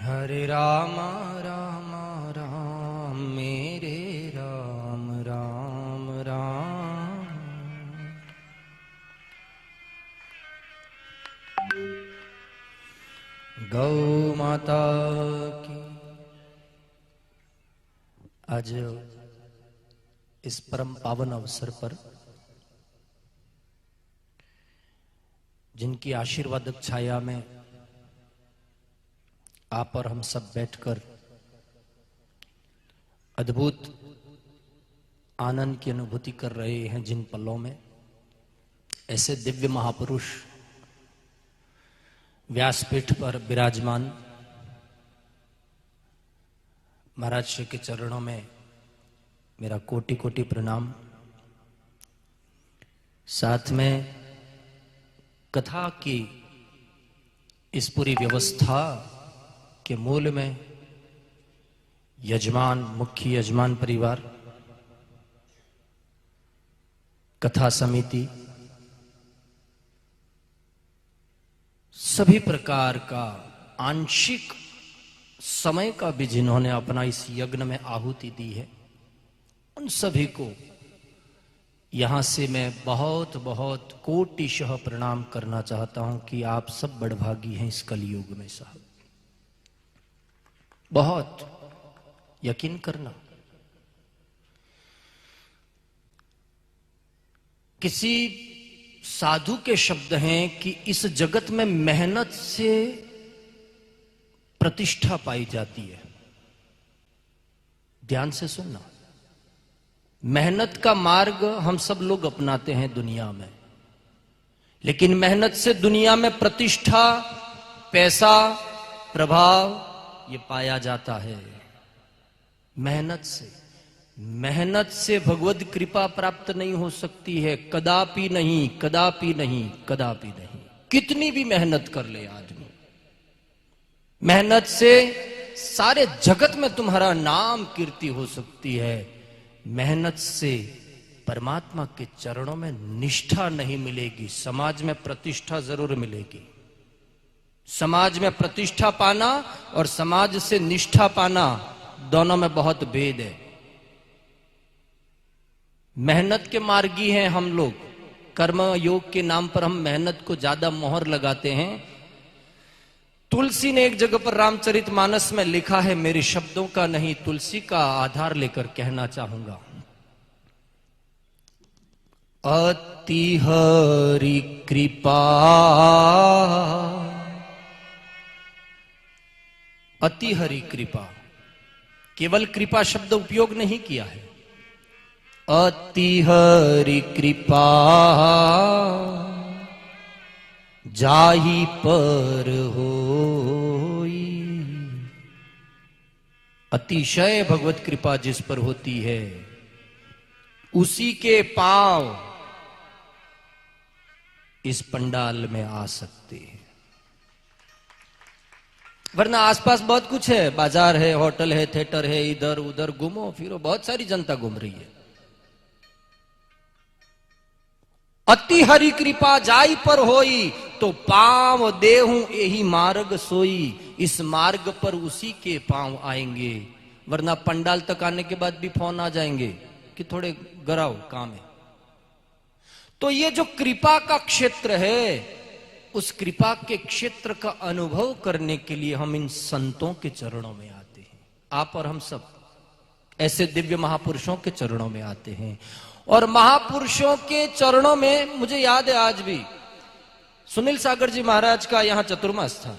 हरे राम राम राम मेरे राम राम राम। गौ माता की। आज इस परम पावन अवसर पर जिनकी आशीर्वादक छाया में आप और हम सब बैठकर अद्भुत आनंद की अनुभूति कर रहे हैं, जिन पलों में ऐसे दिव्य महापुरुष व्यासपीठ पर विराजमान महाराज श्री के चरणों में मेरा कोटि कोटि प्रणाम। साथ में कथा की इस पूरी व्यवस्था के मूल में यजमान, मुख्य यजमान परिवार, कथा समिति, सभी प्रकार का आंशिक समय का भी जिन्होंने अपना इस यज्ञ में आहुति दी है, उन सभी को यहां से मैं बहुत बहुत कोटिशः प्रणाम करना चाहता हूं कि आप सब बड़भागी हैं इस कलयुग में। साहब बहुत यकीन करना, किसी साधु के शब्द हैं कि इस जगत में मेहनत से प्रतिष्ठा पाई जाती है। ध्यान से सुनना, मेहनत का मार्ग हम सब लोग अपनाते हैं दुनिया में, लेकिन मेहनत से दुनिया में प्रतिष्ठा, पैसा, प्रभाव ये पाया जाता है। मेहनत से भगवद कृपा प्राप्त नहीं हो सकती है, कदापि नहीं, कदापि नहीं, कदापि नहीं। कितनी भी मेहनत कर ले आदमी, मेहनत से सारे जगत में तुम्हारा नाम कीर्ति हो सकती है। मेहनत से परमात्मा के चरणों में निष्ठा नहीं मिलेगी। समाज में प्रतिष्ठा जरूर मिलेगी। समाज में प्रतिष्ठा पाना और समाज से निष्ठा पाना, दोनों में बहुत भेद है। मेहनत के मार्गी हैं हम लोग। कर्म योग के नाम पर हम मेहनत को ज्यादा मोहर लगाते हैं। तुलसी ने एक जगह पर रामचरितमानस में लिखा है, मेरे शब्दों का नहीं, तुलसी का आधार लेकर कहना चाहूंगा। अति हरि कृपा, अति हरि कृपा, केवल कृपा शब्द उपयोग नहीं किया है। अति हरि कृपा जाहि पर होई। अतिशय भगवत कृपा जिस पर होती है, उसी के पांव इस पंडाल में आ सकते हैं। वरना आसपास बहुत कुछ है, बाजार है, होटल है, थिएटर है, इधर उधर घूमो फिरो, बहुत सारी जनता घूम रही है। अति हरि कृपा जाई पर होई, तो पांव देहूं यही मार्ग सोई। इस मार्ग पर उसी के पांव आएंगे। वरना पंडाल तक आने के बाद भी फोन आ जाएंगे कि थोड़े गराओ काम है। तो ये जो कृपा का क्षेत्र है, उस कृपा के क्षेत्र का अनुभव करने के लिए हम इन संतों के चरणों में आते हैं। आप और हम सब ऐसे दिव्य महापुरुषों के चरणों में आते हैं। और महापुरुषों के चरणों में मुझे याद है, आज भी सुनील सागर जी महाराज का यहां चतुर्मास था।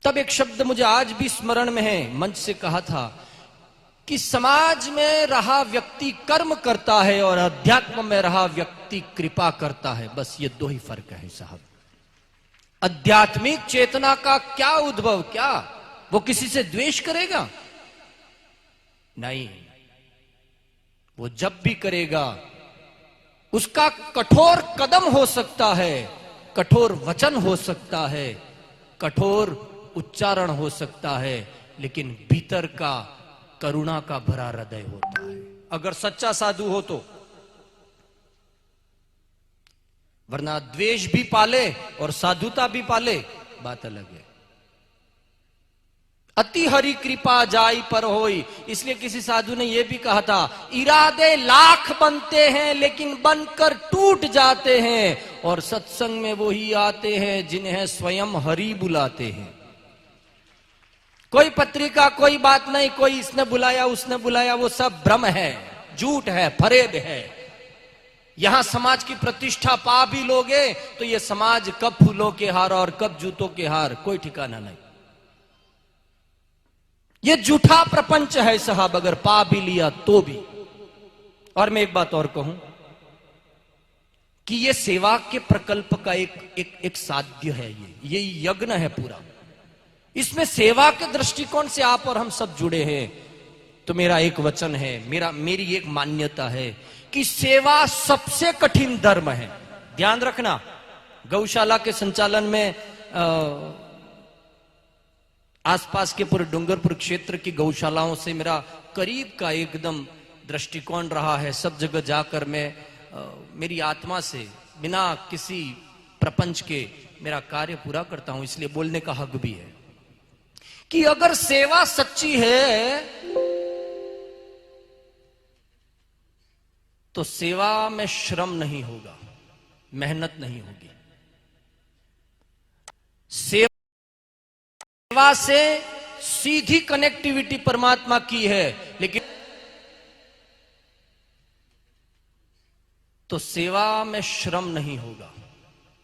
तब एक शब्द मुझे आज भी स्मरण में है, मंच से कहा था कि समाज में रहा व्यक्ति कर्म करता है और अध्यात्म में रहा व्यक्ति कृपा करता है। बस ये दो ही फर्क है साहब। आध्यात्मिक चेतना का क्या उद्भव, क्या वो किसी से द्वेष करेगा? नहीं, वो जब भी करेगा उसका कठोर कदम हो सकता है, कठोर वचन हो सकता है, कठोर उच्चारण हो सकता है, लेकिन भीतर का करुणा का भरा हृदय होता है, अगर सच्चा साधु हो तो। वरना द्वेष भी पाले और साधुता भी पाले, बात अलग है। अति हरि कृपा जाई पर होई। इसलिए किसी साधु ने यह भी कहा था, इरादे लाख बनते हैं लेकिन बनकर टूट जाते हैं, और सत्संग में वो ही आते हैं जिन्हें स्वयं हरि बुलाते हैं। कोई पत्रिका, कोई बात नहीं, कोई इसने बुलाया उसने बुलाया, वो सब भ्रम है, झूठ है, फरेब है। यहां समाज की प्रतिष्ठा पा भी लोगे तो ये समाज कब फूलों के हार और कब जूतों के हार, कोई ठिकाना नहीं। ये झूठा प्रपंच है साहब, अगर पा भी लिया तो भी। और मैं एक बात और कहूं कि ये सेवा के प्रकल्प का एक साध्य है, ये यज्ञ है पूरा। इसमें सेवा के दृष्टिकोण से आप और हम सब जुड़े हैं। तो मेरा एक वचन है, मेरी एक मान्यता है कि सेवा सबसे कठिन धर्म है। ध्यान रखना, गौशाला के संचालन में आसपास के पूरे डूंगरपुर क्षेत्र की गौशालाओं से मेरा करीब का एकदम दृष्टिकोण रहा है। सब जगह जाकर मैं मेरी आत्मा से बिना किसी प्रपंच के मेरा कार्य पूरा करता हूं। इसलिए बोलने का हक भी है कि अगर सेवा सच्ची है तो सेवा में श्रम नहीं होगा, मेहनत नहीं होगी। सेवा से सीधी कनेक्टिविटी परमात्मा की है, लेकिन तो सेवा में श्रम नहीं होगा,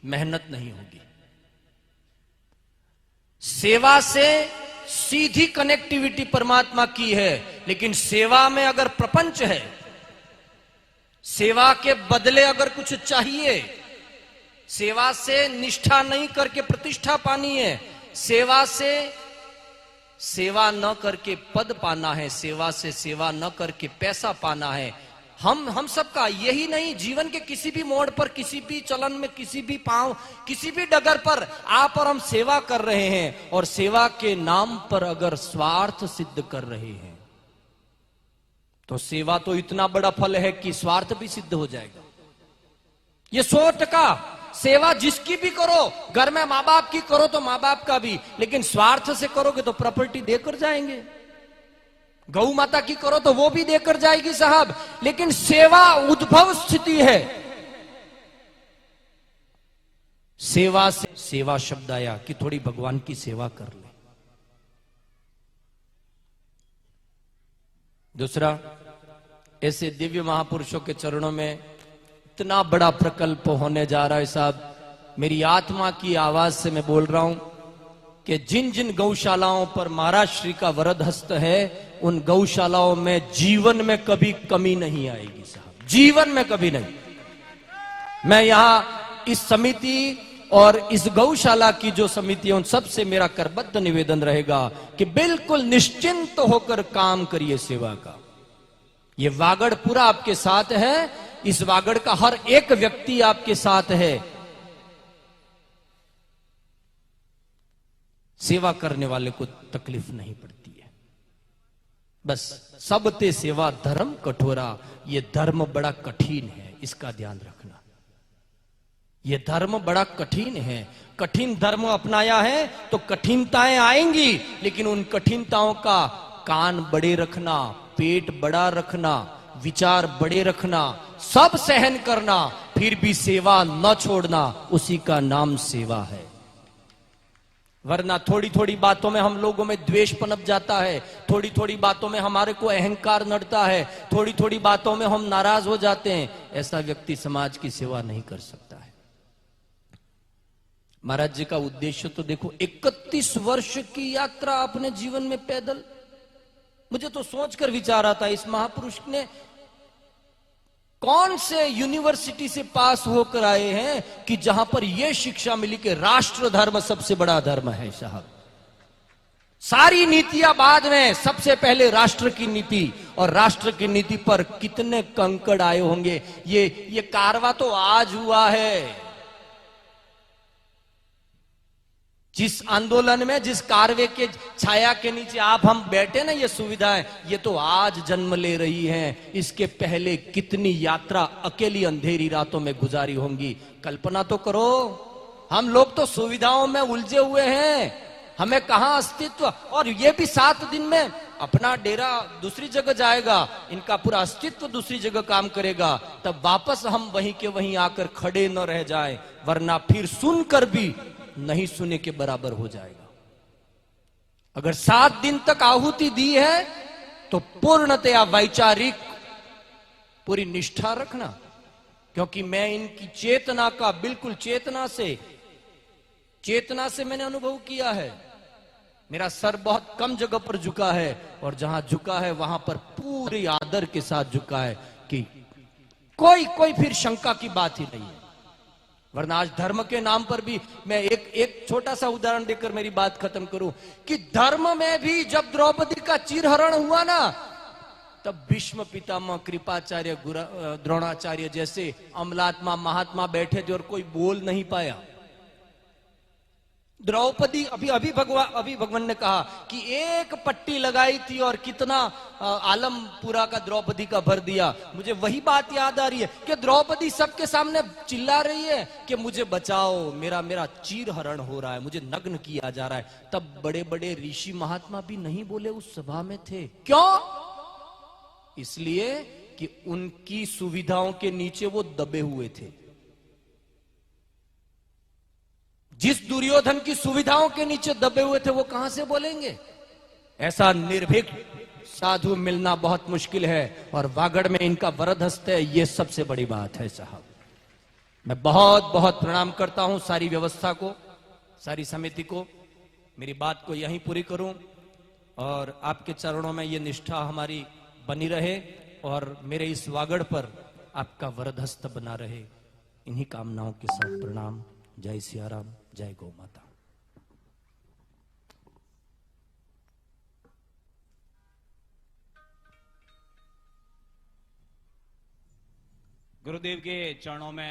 मेहनत नहीं होगी। सेवा से सीधी कनेक्टिविटी परमात्मा की है, लेकिन सेवा में अगर प्रपंच है, सेवा के बदले अगर कुछ चाहिए, सेवा से निष्ठा नहीं करके प्रतिष्ठा पानी है, सेवा से सेवा न करके पद पाना है, सेवा से सेवा न करके पैसा पाना है। हम सबका यही नहीं, जीवन के किसी भी मोड़ पर, किसी भी चलन में, किसी भी पांव, किसी भी डगर पर आप और हम सेवा कर रहे हैं, और सेवा के नाम पर अगर स्वार्थ सिद्ध कर रहे हैं तो सेवा तो इतना बड़ा फल है कि स्वार्थ भी सिद्ध हो जाएगा। ये 100% सेवा जिसकी भी करो, घर में माँ बाप की करो तो माँ बाप का भी, लेकिन स्वार्थ से करोगे तो प्रॉपर्टी देकर जाएंगे। गौ माता की करो तो वो भी देकर जाएगी साहब, लेकिन सेवा उद्भव स्थिति है। सेवा से सेवा शब्द आया कि थोड़ी भगवान की सेवा कर ले। दूसरा, ऐसे दिव्य महापुरुषों के चरणों में इतना बड़ा प्रकल्प होने जा रहा है साहब। मेरी आत्मा की आवाज से मैं बोल रहा हूं कि जिन जिन गौशालाओं पर महाराज श्री का वरद हस्त है, उन गौशालाओं में जीवन में कभी कमी नहीं आएगी साहब, जीवन में कभी नहीं। मैं यहां इस समिति और इस गौशाला की जो समिति है, उन सबसे मेरा करबद्ध निवेदन रहेगा कि बिल्कुल निश्चिंत होकर काम करिए सेवा का। ये वागड़ पूरा आपके साथ है, इस वागड़ का हर एक व्यक्ति आपके साथ है। सेवा करने वाले को तकलीफ नहीं पड़ती है। बस सबते सेवा धर्म कठोरा, ये धर्म बड़ा कठिन है, इसका ध्यान रखना। ये धर्म बड़ा कठिन है। कठिन धर्म अपनाया है तो कठिनताएं आएंगी, लेकिन उन कठिनताओं का कान बड़े रखना, पेट बड़ा रखना, विचार बड़े रखना, सब सहन करना, फिर भी सेवा न छोड़ना, उसी का नाम सेवा है। वरना थोड़ी थोड़ी बातों में हम लोगों में द्वेष पनप जाता है, थोड़ी थोड़ी बातों में हमारे को अहंकार नड़ता है, थोड़ी थोड़ी बातों में हम नाराज हो जाते हैं। ऐसा व्यक्ति समाज की सेवा नहीं कर सकता है। महाराज जी का उद्देश्य तो देखो, 31 वर्ष की यात्रा अपने जीवन में पैदल। मुझे तो सोचकर विचार आता है, इस महापुरुष ने कौन से यूनिवर्सिटी से पास होकर आए हैं कि जहां पर यह शिक्षा मिली कि राष्ट्र धर्म सबसे बड़ा धर्म है साहब। सारी नीतियां बाद में, सबसे पहले राष्ट्र की नीति, और राष्ट्र की नीति पर कितने कंकड़ आए होंगे। ये कारवा तो आज हुआ है। जिस आंदोलन में, जिस कारवे के छाया के नीचे आप हम बैठे ना, ये सुविधाएं ये तो आज जन्म ले रही हैं। इसके पहले कितनी यात्रा अकेली अंधेरी रातों में गुजारी होंगी, कल्पना तो करो। हम लोग तो सुविधाओं में उलझे हुए हैं, हमें कहां अस्तित्व। और ये भी 7 दिन में अपना डेरा दूसरी जगह जाएगा, इनका पूरा अस्तित्व दूसरी जगह काम करेगा, तब वापस हम वहीं के वहीं आकर खड़े न रह जाएं, वरना फिर सुनकर भी नहीं सुने के बराबर हो जाएगा। अगर 7 दिन तक आहुति दी है तो पूर्णतया वैचारिक पूरी निष्ठा रखना, क्योंकि मैं इनकी चेतना का बिल्कुल चेतना से मैंने अनुभव किया है। मेरा सर बहुत कम जगह पर झुका है, और जहां झुका है वहां पर पूरे आदर के साथ झुका है कि कोई फिर शंका की बात ही नहीं है। वरना आज धर्म के नाम पर भी मैं एक छोटा सा उदाहरण देकर मेरी बात खत्म करूं कि धर्म में भी जब द्रौपदी का चीरहरण हुआ ना, तब भीष्म पितामह, कृपाचार्य, द्रोणाचार्य जैसे अमलात्मा महात्मा बैठे थे और कोई बोल नहीं पाया। द्रौपदी अभी भगवान ने कहा कि एक पट्टी लगाई थी और कितना आलम पूरा का द्रौपदी का भर दिया। मुझे वही बात याद आ रही है कि द्रौपदी सबके सामने चिल्ला रही है कि मुझे बचाओ, मेरा चीर हरण हो रहा है, मुझे नग्न किया जा रहा है। तब बड़े बड़े ऋषि महात्मा भी नहीं बोले, उस सभा में थे। क्यों? इसलिए कि उनकी सुविधाओं के नीचे वो दबे हुए थे। जिस दुर्योधन की सुविधाओं के नीचे दबे हुए थे वो कहां से बोलेंगे? ऐसा निर्भीक साधु मिलना बहुत मुश्किल है, और वागड़ में इनका वरद हस्त है, ये सबसे बड़ी बात है साहब। मैं बहुत बहुत प्रणाम करता हूं सारी व्यवस्था को, सारी समिति को। मेरी बात को यहीं पूरी करूं, और आपके चरणों में ये निष्ठा हमारी बनी रहे, और मेरे इस वागड़ पर आपका वरद हस्त बना रहे। इन्हीं कामनाओं के साथ प्रणाम। जय सियाराम, जय गौ माता। गुरुदेव के चरणों में